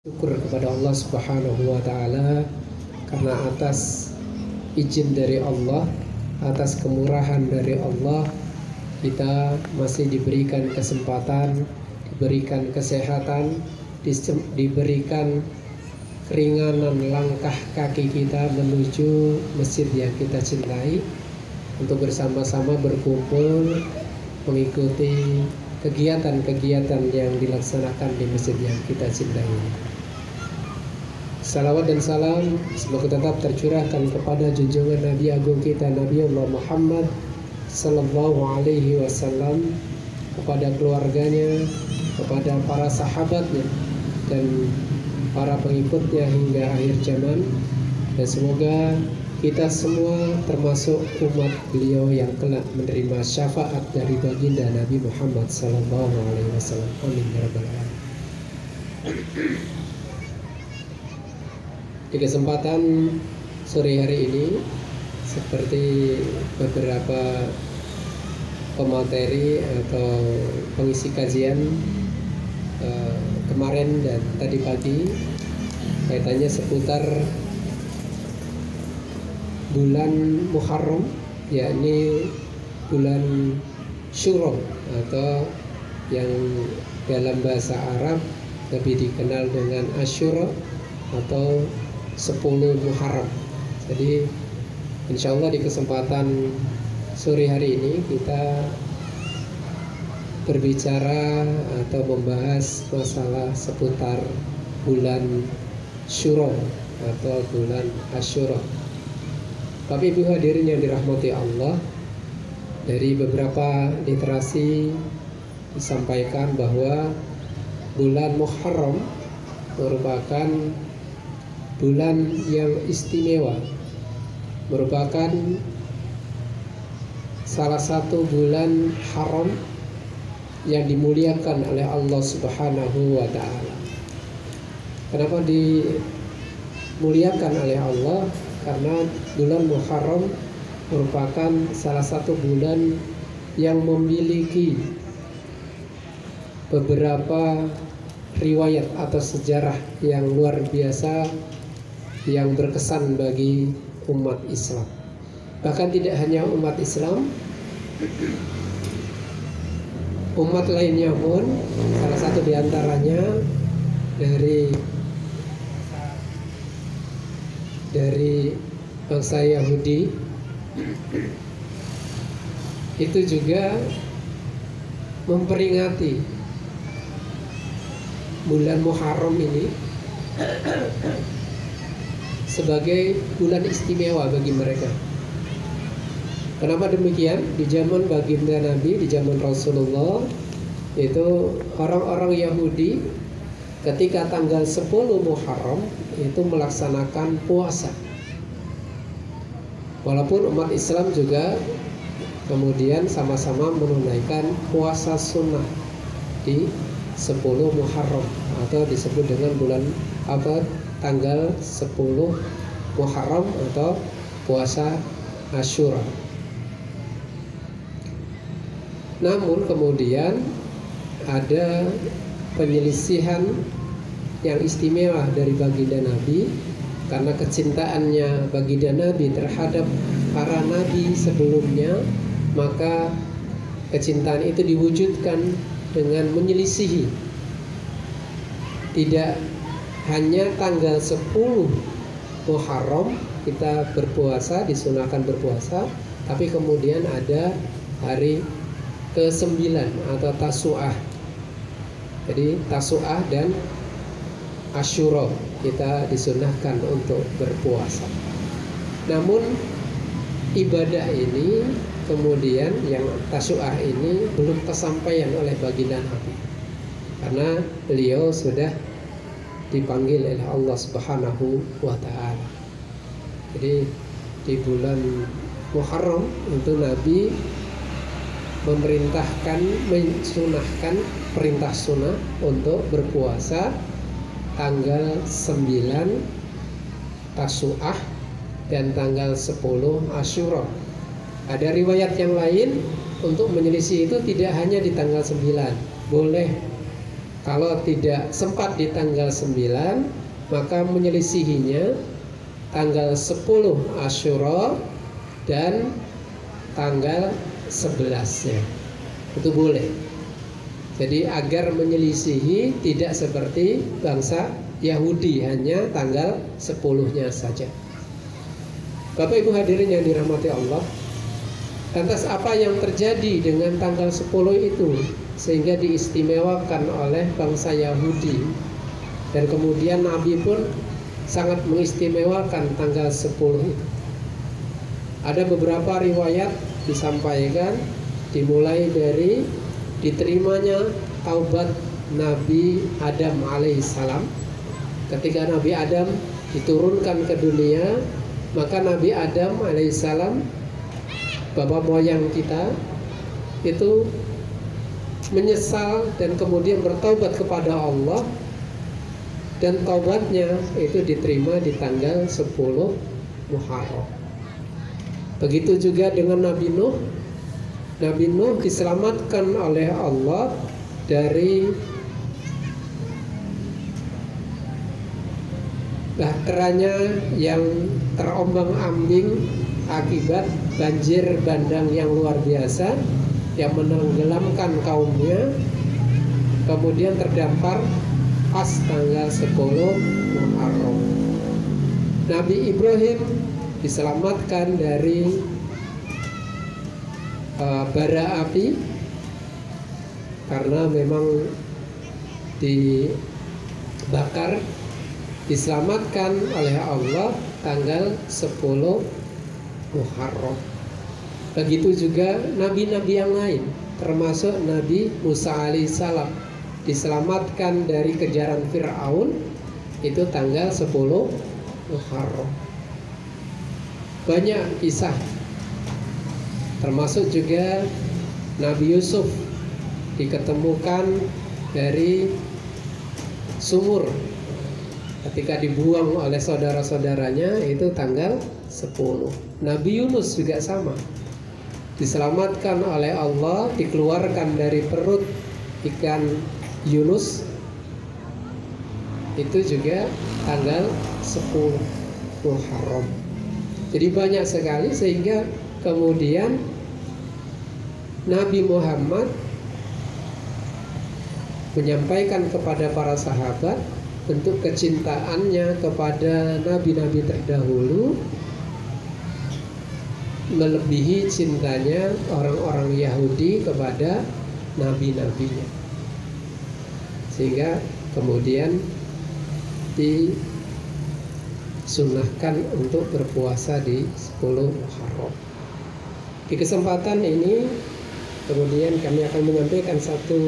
Syukur kepada Allah Subhanahu wa taala karena atas izin dari Allah, atas kemurahan dari Allah, kita masih diberikan kesempatan, diberikan kesehatan, diberikan keringanan langkah kaki kita menuju masjid yang kita cintai untuk bersama-sama berkumpul mengikuti kegiatan-kegiatan yang dilaksanakan di masjid yang kita cintai. Salawat dan salam semoga tetap tercurahkan kepada junjungan Nabi Agung kita Nabi Allah Muhammad Sallallahu Alaihi Wasallam, kepada keluarganya, kepada para sahabatnya dan para pengikutnya hingga akhir zaman. Dan semoga kita semua termasuk umat beliau yang kelak menerima syafaat dari baginda Nabi Muhammad Sallallahu Alaihi Wasallam. Amin ya rabbal alamin. Di kesempatan sore hari ini, seperti beberapa pemateri atau pengisi kajian kemarin dan tadi pagi, kaitannya seputar bulan Muharram, yakni bulan Syuro atau yang dalam bahasa Arab lebih dikenal dengan Asyura atau 10 Muharram. Jadi insya Allah di kesempatan sore hari ini kita berbicara atau membahas masalah seputar bulan Syuro atau bulan Asyura. Tapi ibu hadirin yang dirahmati Allah, dari beberapa literasi disampaikan bahwa bulan Muharram merupakan bulan yang istimewa, merupakan salah satu bulan haram yang dimuliakan oleh Allah Subhanahu wa taala. Kenapa dimuliakan oleh Allah? Karena bulan Muharram merupakan salah satu bulan yang memiliki beberapa riwayat atau sejarah yang luar biasa yang berkesan bagi umat Islam. Bahkan tidak hanya umat Islam, umat lainnya pun, salah satu diantaranya dari bangsa Yahudi itu juga memperingati bulan Muharram ini sebagai bulan istimewa bagi mereka. Kenapa demikian? Di zaman baginda Nabi, di zaman Rasulullah, itu orang-orang Yahudi ketika tanggal 10 Muharram itu melaksanakan puasa. Walaupun umat Islam juga kemudian sama-sama menunaikan puasa sunnah di 10 Muharram atau disebut dengan bulan tanggal 10 Muharram atau puasa Asyura. Namun kemudian ada penyelisihan yang istimewa dari baginda Nabi, karena kecintaannya baginda Nabi terhadap para nabi sebelumnya, maka kecintaan itu diwujudkan dengan menyelisihi. Tidak hanya tanggal 10 Muharram kita berpuasa, disunahkan berpuasa, tapi kemudian ada hari ke-9 atau Tasu'ah. Jadi Tasu'ah dan Asyura kita disunahkan untuk berpuasa. Namun ibadah ini kemudian yang Tasu'ah ini belum kesampaian oleh baginda Nabi, karena beliau sudah dipanggil oleh Allah Subhanahu wa taala. Jadi di bulan Muharram itu Nabi memerintahkan, mensunahkan perintah sunnah untuk berpuasa tanggal 9 Tasu'ah dan tanggal 10 Asyura. Ada riwayat yang lain untuk menyelisih itu tidak hanya di tanggal 9, boleh Kalau tidak sempat di tanggal 9, maka menyelisihinya tanggal 10 Asyura dan tanggal 11-nya. Itu boleh. Jadi agar menyelisihi tidak seperti bangsa Yahudi, hanya tanggal 10-nya saja. Bapak Ibu hadirin yang dirahmati Allah, lantas apa yang terjadi dengan tanggal 10 itu sehingga diistimewakan oleh bangsa Yahudi, dan kemudian Nabi pun sangat mengistimewakan tanggal 10 itu? Ada beberapa riwayat disampaikan, dimulai dari diterimanya taubat Nabi Adam alaihissalam. Ketika Nabi Adam diturunkan ke dunia, maka Nabi Adam alaihissalam, bapak moyang kita, itu menyesal dan kemudian bertaubat kepada Allah, dan taubatnya itu diterima di tanggal 10 Muharram. Begitu juga dengan Nabi Nuh. Nabi Nuh diselamatkan oleh Allah dari bahteranya yang terombang-ambing akibat banjir bandang yang luar biasa yang menenggelamkan kaumnya, kemudian terdampar pas tanggal 10 Muharram. Nabi Ibrahim diselamatkan dari bara api karena memang dibakar, diselamatkan oleh Allah tanggal 10 Muharram. Begitu juga nabi-nabi yang lain, termasuk Nabi Musa alaihissalam, diselamatkan dari kejaran Fir'aun itu tanggal 10 Muharram. Banyak kisah, termasuk juga Nabi Yusuf diketemukan dari sumur ketika dibuang oleh saudara-saudaranya itu tanggal 10. Nabi Yunus juga sama, diselamatkan oleh Allah, dikeluarkan dari perut ikan Yunus itu juga tanggal 10 Muharram. Jadi banyak sekali, sehingga kemudian Nabi Muhammad menyampaikan kepada para sahabat bentuk kecintaannya kepada nabi-nabi terdahulu melebihi cintanya orang-orang Yahudi kepada nabi-nabinya, sehingga kemudian disunahkan untuk berpuasa di 10 Muharram. Di kesempatan ini kemudian kami akan menyampaikan satu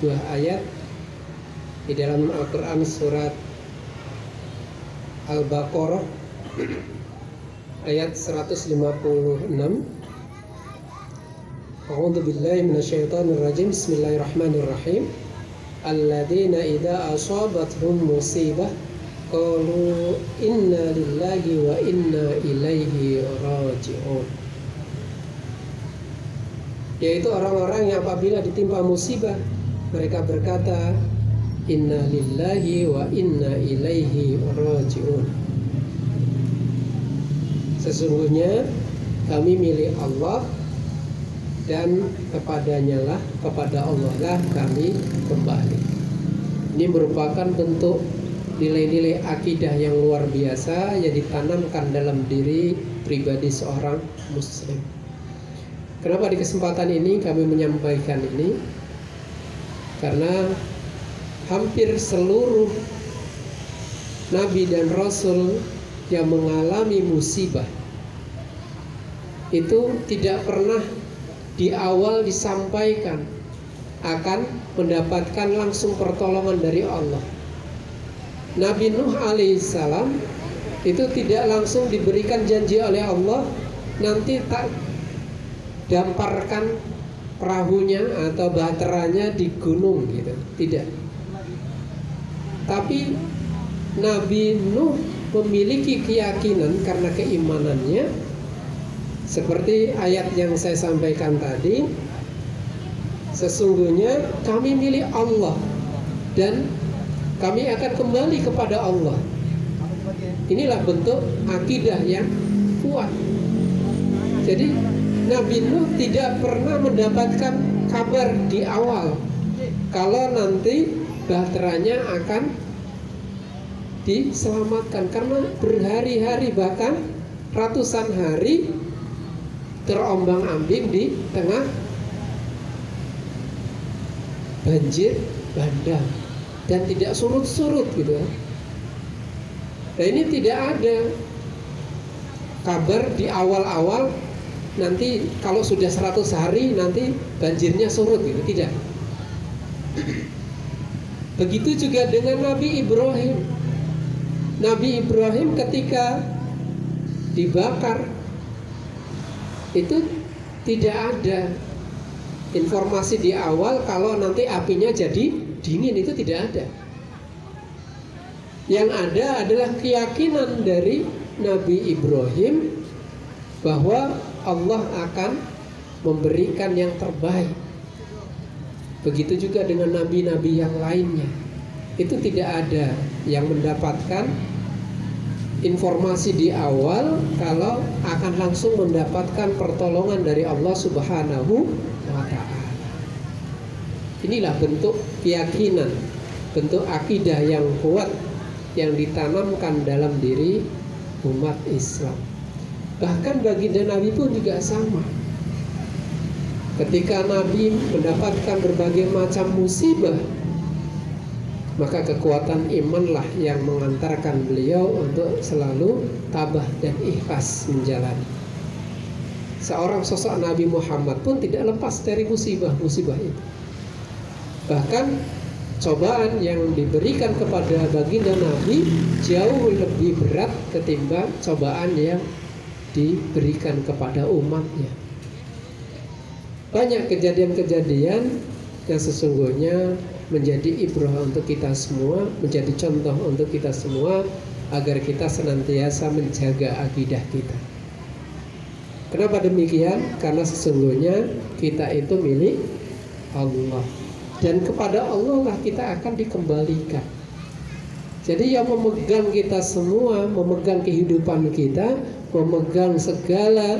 buah ayat di dalam Al-Quran surat Al-Baqarah ayat 156. A'udzu billahi minasyaitonir rajim. Bismillahirrahmanirrahim. Alladzina idza asabathum musibah qalu inna lillahi wa inna ilaihi raji'un. Yaitu orang-orang yang apabila ditimpa musibah mereka berkata inna lillahi wa inna ilaihi raji'un. Sesungguhnya kami milik Allah dan kepadanya lah, kepada Allah lah kami kembali. Ini merupakan bentuk nilai-nilai akidah yang luar biasa yang ditanamkan dalam diri pribadi seorang muslim. Kenapa di kesempatan ini kami menyampaikan ini? Karena hampir seluruh nabi dan rasul yang mengalami musibah itu tidak pernah di awal disampaikan akan mendapatkan langsung pertolongan dari Allah. Nabi Nuh alaihissalam itu tidak langsung diberikan janji oleh Allah nanti tak damparkan perahunya atau bahteranya di gunung gitu, tidak. Tapi Nabi Nuh memiliki keyakinan karena keimanannya, seperti ayat yang saya sampaikan tadi, sesungguhnya kami milik Allah dan kami akan kembali kepada Allah. Inilah bentuk akidah yang kuat. Jadi Nabi Nuh tidak pernah mendapatkan kabar di awal kalau nanti bahteranya akan diselamatkan, karena berhari-hari bahkan ratusan hari terombang-ambing di tengah banjir bandang dan tidak surut-surut gitu. Nah, ini tidak ada kabar di awal-awal nanti kalau sudah 100 hari nanti banjirnya surut gitu, tidak. Begitu juga dengan Nabi Ibrahim. Nabi Ibrahim ketika dibakar itu tidak ada informasi di awal kalau nanti apinya jadi dingin, itu tidak ada. Yang ada adalah keyakinan dari Nabi Ibrahim bahwa Allah akan memberikan yang terbaik. Begitu juga dengan nabi-nabi yang lainnya. Itu tidak ada yang mendapatkan informasi di awal kalau akan langsung mendapatkan pertolongan dari Allah Subhanahu wa ta'ala. Inilah bentuk keyakinan, bentuk akidah yang kuat yang ditanamkan dalam diri umat Islam. Bahkan baginda Nabi pun juga sama. Ketika Nabi mendapatkan berbagai macam musibah, maka kekuatan imanlah yang mengantarkan beliau untuk selalu tabah dan ikhlas menjalani. Seorang sosok Nabi Muhammad pun tidak lepas dari musibah-musibah itu. Bahkan cobaan yang diberikan kepada baginda Nabi jauh lebih berat ketimbang cobaan yang diberikan kepada umatnya. Banyak kejadian-kejadian yang sesungguhnya menjadi ibrah untuk kita semua, menjadi contoh untuk kita semua agar kita senantiasa menjaga akidah kita. Kenapa demikian? Karena sesungguhnya kita itu milik Allah, dan kepada Allah lah kita akan dikembalikan. Jadi yang memegang kita semua, memegang kehidupan kita, memegang segala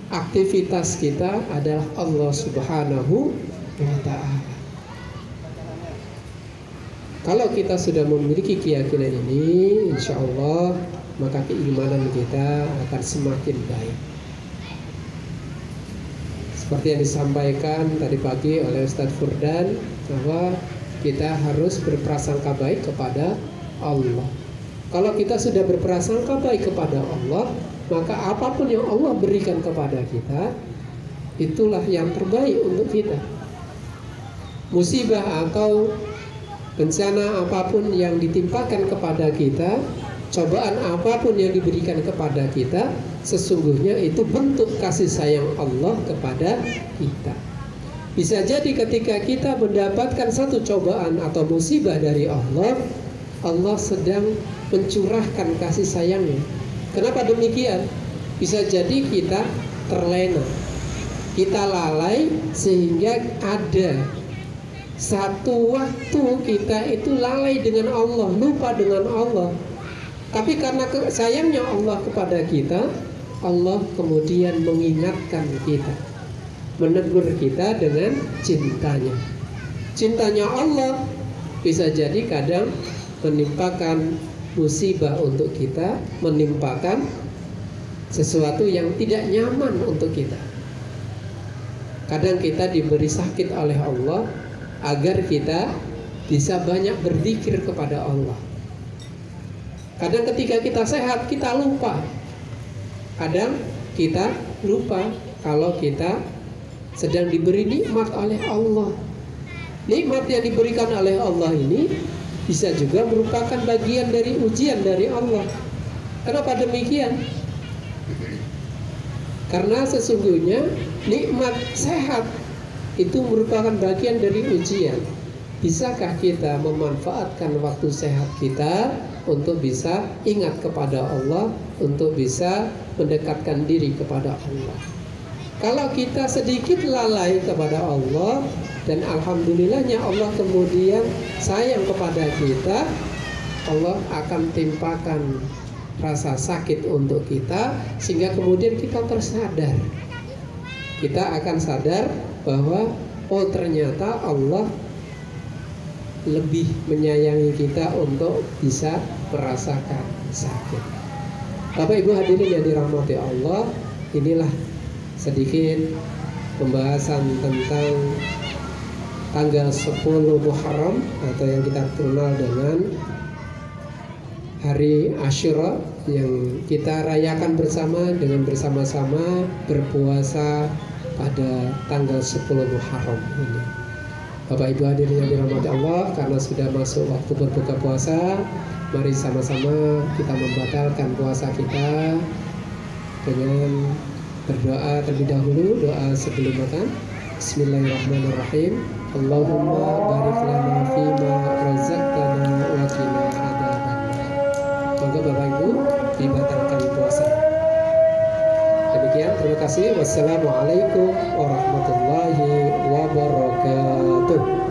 aktivitas kita adalah Allah Subhanahu wa ta'ala. Kalau kita sudah memiliki keyakinan ini, insya Allah maka keimanan kita akan semakin baik. Seperti yang disampaikan tadi pagi oleh Ustadz Furdan, bahwa kita harus berprasangka baik kepada Allah. Kalau kita sudah berprasangka baik kepada Allah, maka apapun yang Allah berikan kepada kita, itulah yang terbaik untuk kita. Musibah atau bencana apapun yang ditimpakan kepada kita, cobaan apapun yang diberikan kepada kita, sesungguhnya itu bentuk kasih sayang Allah kepada kita. Bisa jadi ketika kita mendapatkan satu cobaan atau musibah dari Allah, Allah sedang mencurahkan kasih sayangnya. Kenapa demikian? Bisa jadi kita terlena, kita lalai, sehingga ada satu waktu kita itu lalai dengan Allah, lupa dengan Allah. Tapi karena sayangnya Allah kepada kita, Allah kemudian mengingatkan kita, menegur kita dengan cintanya. Cintanya Allah bisa jadi kadang menimpakan musibah untuk kita, menimpakan sesuatu yang tidak nyaman untuk kita. Kadang kita diberi sakit oleh Allah agar kita bisa banyak berzikir kepada Allah. Kadang ketika kita sehat, kita lupa. Kadang kita lupa kalau kita sedang diberi nikmat oleh Allah. Nikmat yang diberikan oleh Allah ini bisa juga merupakan bagian dari ujian dari Allah. Kenapa demikian? Karena sesungguhnya nikmat sehat itu merupakan bagian dari ujian. Bisakah kita memanfaatkan waktu sehat kita untuk bisa ingat kepada Allah, untuk bisa mendekatkan diri kepada Allah? Kalau kita sedikit lalai kepada Allah, dan alhamdulillahnya Allah kemudian sayang kepada kita. Allah akan timpakan rasa sakit untuk kita sehingga kemudian kita tersadar. Kita akan sadar bahwa oh ternyata Allah lebih menyayangi kita untuk bisa merasakan sakit. Bapak Ibu hadirin yang dirahmati Allah, inilah sedikit pembahasan tentang tanggal 10 Muharram atau yang kita kenal dengan Hari Asyura yang kita rayakan bersama dengan bersama-sama berpuasa pada tanggal 10 Muharram ini. Bapak Ibu hadirin yang dirahmati Allah, karena sudah masuk waktu berbuka puasa, mari sama-sama kita membatalkan puasa kita dengan berdoa terlebih dahulu. Doa sebelum makan. Bismillahirrahmanirrahim. Allahumma barik lana fima razaqtana wa qina adzabannar. Semoga Bapak Ibu dibatalkan puasa. Demikian, terima kasih. Wassalamualaikum warahmatullahi wabarakatuh.